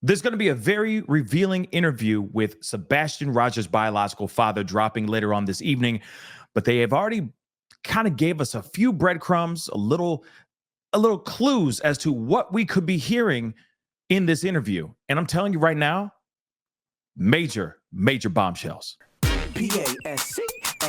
There's going to be a very revealing interview with Sebastian Rogers' biological father dropping later on this evening, but they have already kind of gave us a few breadcrumbs, a little clues as to what we could be hearing in this interview. And I'm telling you right now, major bombshells.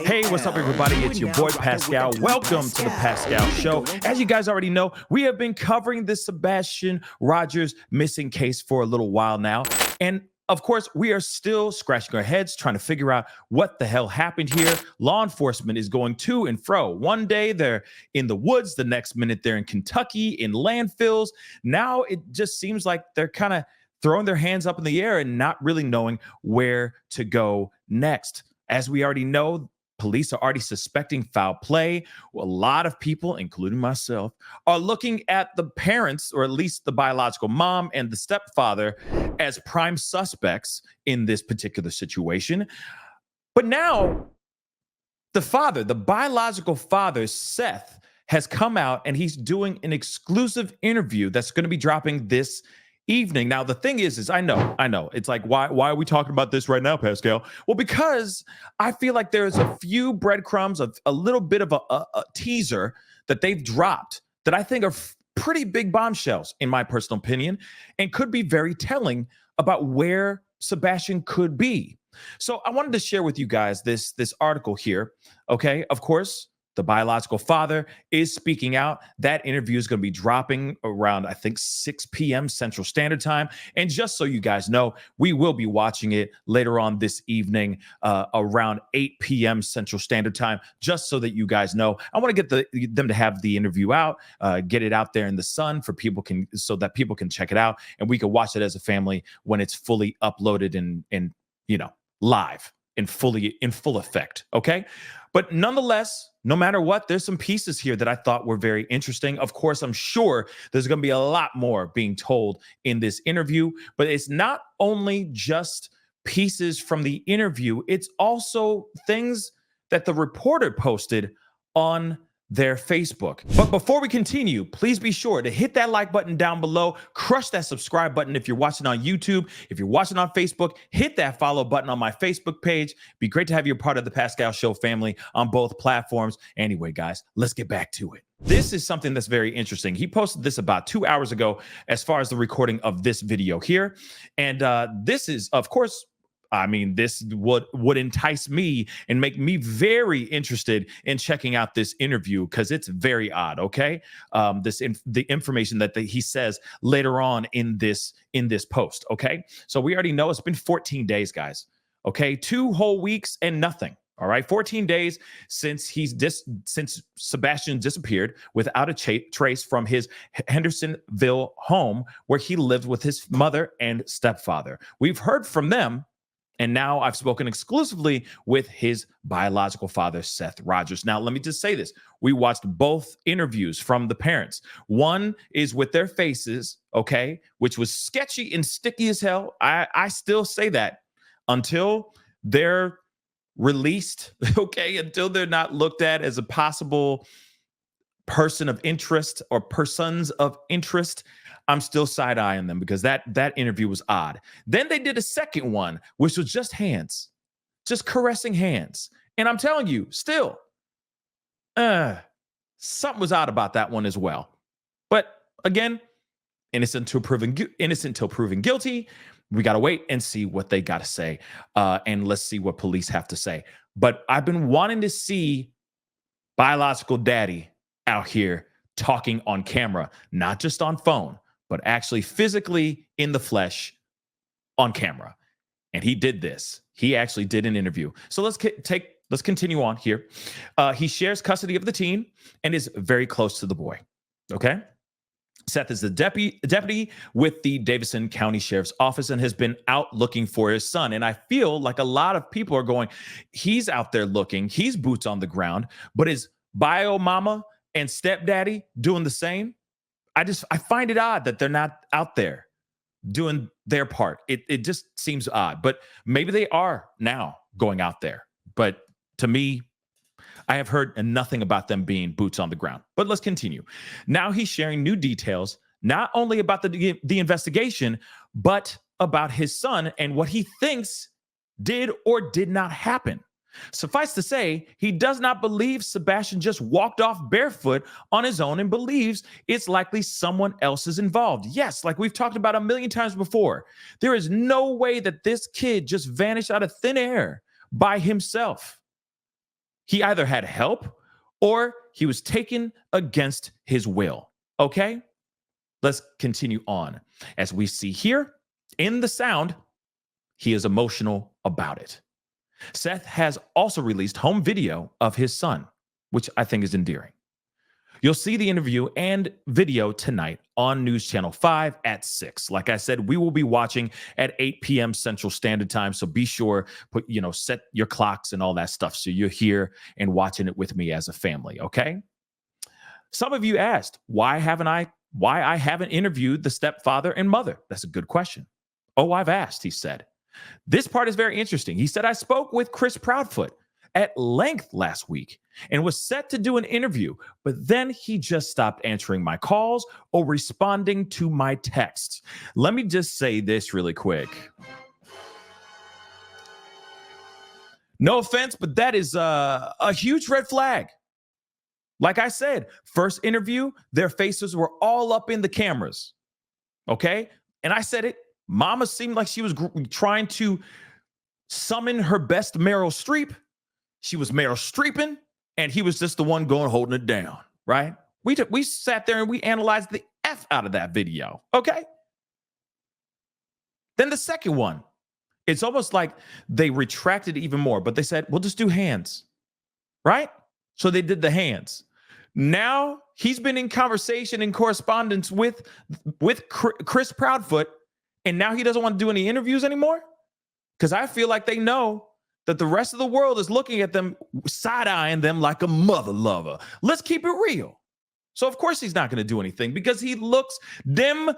Hey, what's up, everybody? It's your boy Pascal. Welcome to the Pascal Show. As you guys already know, we have been covering this Sebastian Rogers missing case for a little while now. And of course, we are still scratching our heads trying to figure out what the hell happened here. Law enforcement is going to and fro. One day they're in the woods, the next minute they're in Kentucky, in landfills. Now it just seems like they're kind of throwing their hands up in the air and not really knowing where to go next. As we already know, police are already suspecting foul play. A lot of people, including myself, are looking at the parents, or at least the biological mom and the stepfather, as prime suspects in this particular situation. But now the father, the biological father, Seth, has come out and he's doing an exclusive interview that's going to be dropping this evening. Now, the thing is I know it's like, why are we talking about this right now, Pascal? Well, because I feel like there's a few breadcrumbs, of a little bit of a teaser that they've dropped that I think are pretty big bombshells, in my personal opinion, and could be very telling about where Sebastian could be. So I wanted to share with you guys this article here. Okay, of course, the biological father is speaking out. That interview is going to be dropping around, I think, 6 p.m. Central Standard Time. And just so you guys know, we will be watching it later on this evening around 8 p.m. Central Standard Time, just so that you guys know. I want to get them to have the interview out, get it out there in the sun so that people can check it out, and we can watch it as a family when it's fully uploaded and live in full effect. Okay. But nonetheless, no matter what, there's some pieces here that I thought were very interesting. Of course, I'm sure there's going to be a lot more being told in this interview, but it's not only just pieces from the interview, it's also things that the reporter posted on their Facebook. But before we continue, please be sure to hit that like button down below, crush that subscribe button if you're watching on YouTube. If you're watching on Facebook, hit that follow button on my Facebook page. Be great to have you a part of the Pascal Show family on both platforms. Anyway, guys, let's get back to it. This is something that's very interesting. He posted this about 2 hours ago as far as the recording of this video here. And this is, of course, this would entice me and make me very interested in checking out this interview, because it's very odd. Okay, the information that he says later on in this post. Okay, so we already know it's been 14 days, guys. Okay, 2 whole weeks and nothing. All right, 14 days since since Sebastian disappeared without a trace from his Hendersonville home where he lived with his mother and stepfather. We've heard from them. And now I've spoken exclusively with his biological father, Seth Rogers. Now, let me just say this. We watched both interviews from the parents. One is with their faces, okay, which was sketchy and sticky as hell. I still say that until they're released, okay, until they're not looked at as a possible person of interest or persons of interest, I'm still side-eyeing them, because that interview was odd. Then they did a second one, which was just hands, just caressing hands. And I'm telling you, still, something was odd about that one as well. But again, innocent until proven guilty. We got to wait and see what they got to say. And let's see what police have to say. But I've been wanting to see biological daddy out here talking on camera, not just on phone, but actually physically in the flesh on camera. And he did this. He actually did an interview. So let's continue on here. He shares custody of the teen and is very close to the boy. Okay. Seth is the deputy with the Davidson County Sheriff's Office and has been out looking for his son. And I feel like a lot of people are going, he's out there looking, he's boots on the ground, but is bio mama and stepdaddy doing the same? I find it odd that they're not out there doing their part. It just seems odd, but maybe they are now going out there. But to me, I have heard nothing about them being boots on the ground. But let's continue. Now he's sharing new details, not only about the investigation, but about his son and what he thinks did or did not happen. Suffice to say, he does not believe Sebastian just walked off barefoot on his own and believes it's likely someone else is involved. Yes, like we've talked about a million times before, there is no way that this kid just vanished out of thin air by himself. He either had help or he was taken against his will. Okay? Let's continue on. As we see here in the sound, he is emotional about it. Seth has also released home video of his son, which I think is endearing. You'll see the interview and video tonight on News Channel 5 at 6. Like I said, we will be watching at 8 p.m. Central Standard Time, so be sure, set your clocks and all that stuff so you're here and watching it with me as a family, okay? Some of you asked, why I haven't interviewed the stepfather and mother? That's a good question. Oh, I've asked, he said. This part is very interesting. He said, I spoke with Chris Proudfoot at length last week and was set to do an interview, but then he just stopped answering my calls or responding to my texts. Let me just say this really quick. No offense, but that is a huge red flag. Like I said, first interview, their faces were all up in the cameras. Okay? And I said it. Mama seemed like she was trying to summon her best Meryl Streep. She was Meryl Streeping, and he was just the one holding it down, right? We sat there and we analyzed the F out of that video, okay? Then the second one, it's almost like they retracted even more, but they said, we'll just do hands, right? So they did the hands. Now he's been in conversation and correspondence with Chris Proudfoot, and now he doesn't want to do any interviews anymore? Because I feel like they know that the rest of the world is looking at them, side-eyeing them like a mother lover. Let's keep it real. So of course he's not going to do anything because he looks, them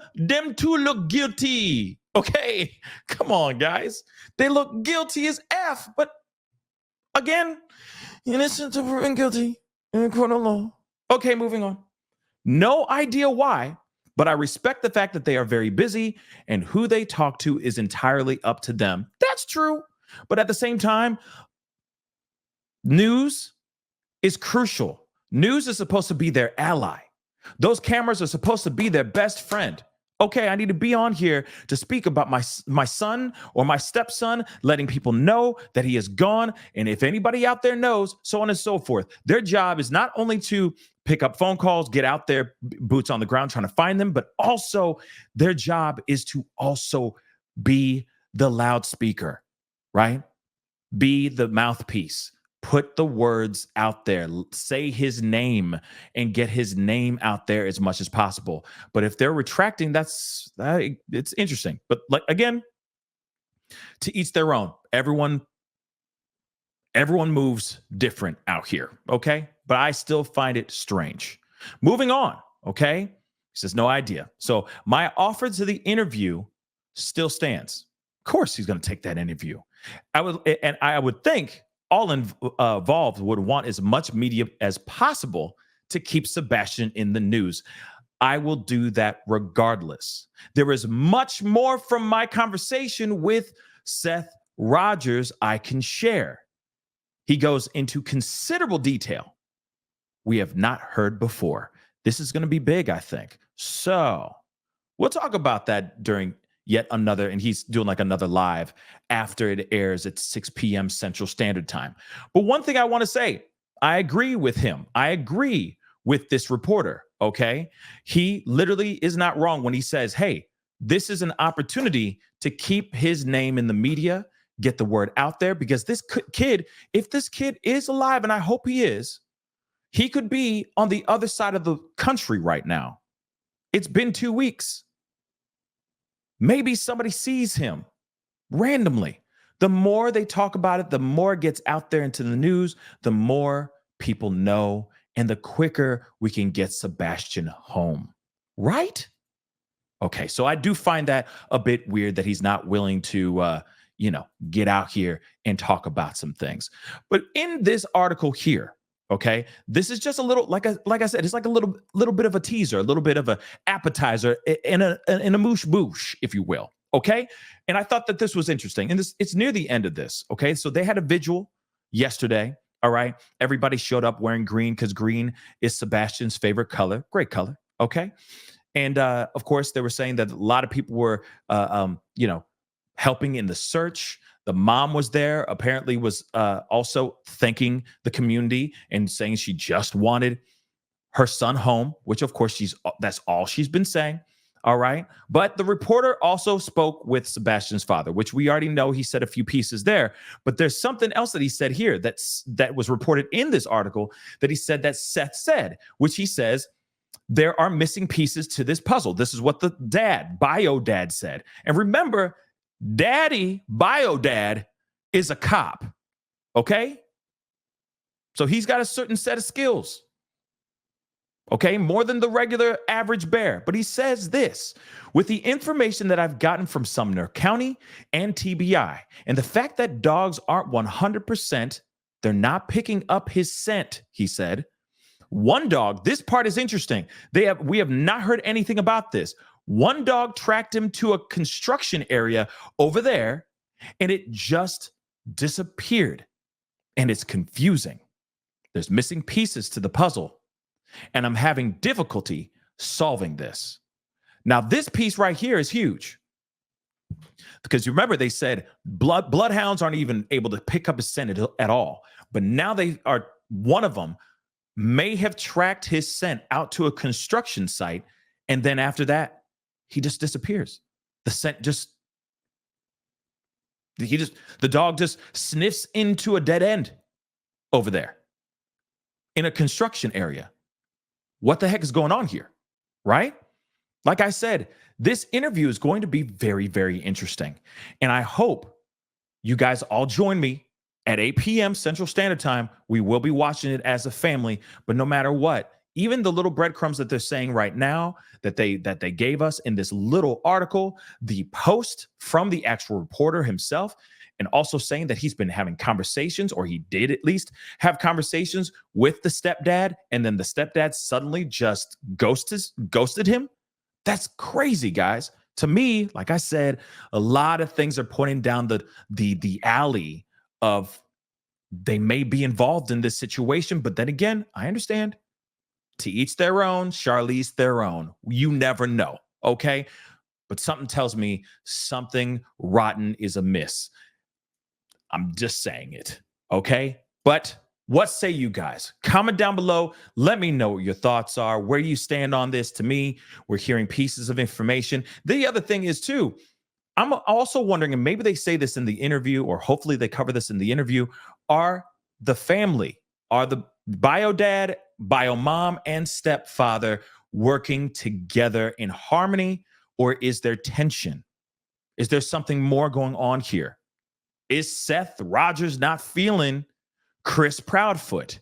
two look guilty. Okay, come on, guys. They look guilty as F, but again, innocent to proven guilty in a court of law. Okay, moving on. No idea why, but I respect the fact that they are very busy and who they talk to is entirely up to them. That's true. But at the same time, news is crucial. News is supposed to be their ally. Those cameras are supposed to be their best friend. Okay, I need to be on here to speak about my son or my stepson, letting people know that he is gone. And if anybody out there knows, so on and so forth. Their job is not only to pick up phone calls, get out there, boots on the ground, trying to find them, but also their job is to also be the loudspeaker, right? Be the mouthpiece. Put the words out there, say his name and get his name out there as much as possible. But if they're retracting, it's interesting. But like, again, to each their own. Everyone moves different out here, okay? But I still find it strange. Moving on, okay? He says, no idea. So my offer to the interview still stands. Of course he's going to take that interview. I would think all involved would want as much media as possible to keep Sebastian in the news. I will do that regardless. There is much more from my conversation with Seth Rogers I can share. He goes into considerable detail we have not heard before. This is going to be big, I think. So we'll talk about that during yet another, and he's doing like another live after it airs at 6 p.m. Central Standard Time. But one thing I want to say, I agree with him. I agree with this reporter, okay? He literally is not wrong when he says, hey, this is an opportunity to keep his name in the media, get the word out there, because this kid, if this kid is alive, and I hope he is, he could be on the other side of the country right now. It's been 2 weeks. Maybe somebody sees him randomly. The more they talk about it, the more it gets out there into the news, the more people know, and the quicker we can get Sebastian home. Right? Okay, so I do find that a bit weird that he's not willing to, get out here and talk about some things. But in this article here, okay, this is just a little, like I said, it's like a little bit of a teaser, a little bit of an appetizer, in a moosh boosh, if you will. Okay. And I thought that this was interesting. And it's near the end of this. Okay. So they had a vigil yesterday. All right. Everybody showed up wearing green because green is Sebastian's favorite color. Great color. Okay. And of course, they were saying that a lot of people were, helping in the search. The mom was there, apparently was also thanking the community and saying she just wanted her son home, which of course that's all she's been saying. All right. But the reporter also spoke with Sebastian's father, which we already know he said a few pieces there. But there's something else that he said here that was reported in this article that he said that Seth said, which he says there are missing pieces to this puzzle. This is what the bio dad said. And remember, bio dad is a cop. Okay. So he's got a certain set of skills. Okay, more than the regular average bear. But he says this: with the information that I've gotten from Sumner County and TBI, and the fact that dogs aren't 100%, they're not picking up his scent, he said. One dog, this part is interesting. We have not heard anything about this. One dog tracked him to a construction area over there, and it just disappeared. And it's confusing. There's missing pieces to the puzzle. And I'm having difficulty solving this. Now, this piece right here is huge. Because you remember they said bloodhounds aren't even able to pick up his scent at all. But now one of them may have tracked his scent out to a construction site. And then after that, he just disappears. The scent the dog just sniffs into a dead end over there in a construction area. What the heck is going on here, right? Like I said, this interview is going to be very, very interesting. And I hope you guys all join me at 8 p.m. Central Standard Time. We will be watching it as a family. But no matter what, even the little breadcrumbs that they're saying right now that they gave us in this little article, the post from the actual reporter himself, and also saying that he's been having conversations, or he did at least have conversations with the stepdad, and then the stepdad suddenly just ghosted him. That's crazy, guys. To me, like I said, a lot of things are pointing down the alley of they may be involved in this situation. But then again, I understand. To each their own, Charlize their own. You never know, okay? But something tells me something rotten is amiss. I'm just saying it, okay? But what say you guys? Comment down below. Let me know what your thoughts are, where you stand on this. To me, we're hearing pieces of information. The other thing is, too, I'm also wondering, and maybe they say this in the interview, or hopefully they cover this in the interview, are the bio dad, bio mom, and stepfather working together in harmony, or is there tension? Is there something more going on here? Is Seth Rogers not feeling Chris Proudfoot?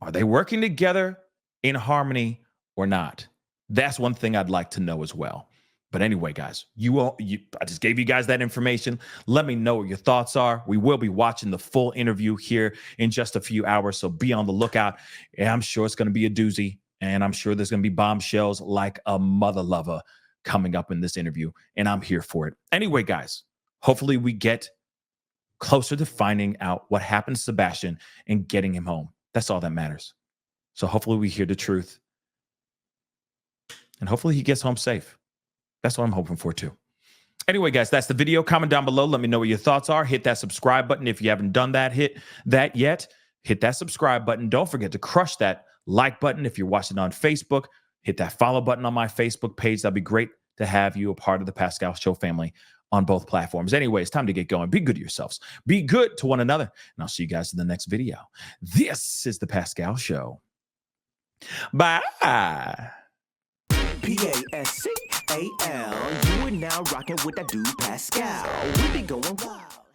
Are they working together in harmony or not? That's one thing I'd like to know as well. But anyway, guys, I just gave you guys that information. Let me know what your thoughts are. We will be watching the full interview here in just a few hours, so be on the lookout. And I'm sure it's going to be a doozy, and I'm sure there's going to be bombshells like a mother lover coming up in this interview, and I'm here for it. Anyway, guys, hopefully we get closer to finding out what happened to Sebastian and getting him home. That's all that matters. So hopefully we hear the truth, and hopefully he gets home safe. That's what I'm hoping for too. Anyway, guys, that's the video. Comment down below. Let me know what your thoughts are. Hit that subscribe button if you haven't done that. Hit that subscribe button. Don't forget to crush that like button if you're watching on Facebook. Hit that follow button on my Facebook page. That'd be great to have you a part of the Pascal Show family on both platforms. Anyway, it's time to get going. Be good to yourselves. Be good to one another. And I'll see you guys in the next video. This is the Pascal Show. Bye. Pascal, you are now rocking with that dude Pascal. We be going wild.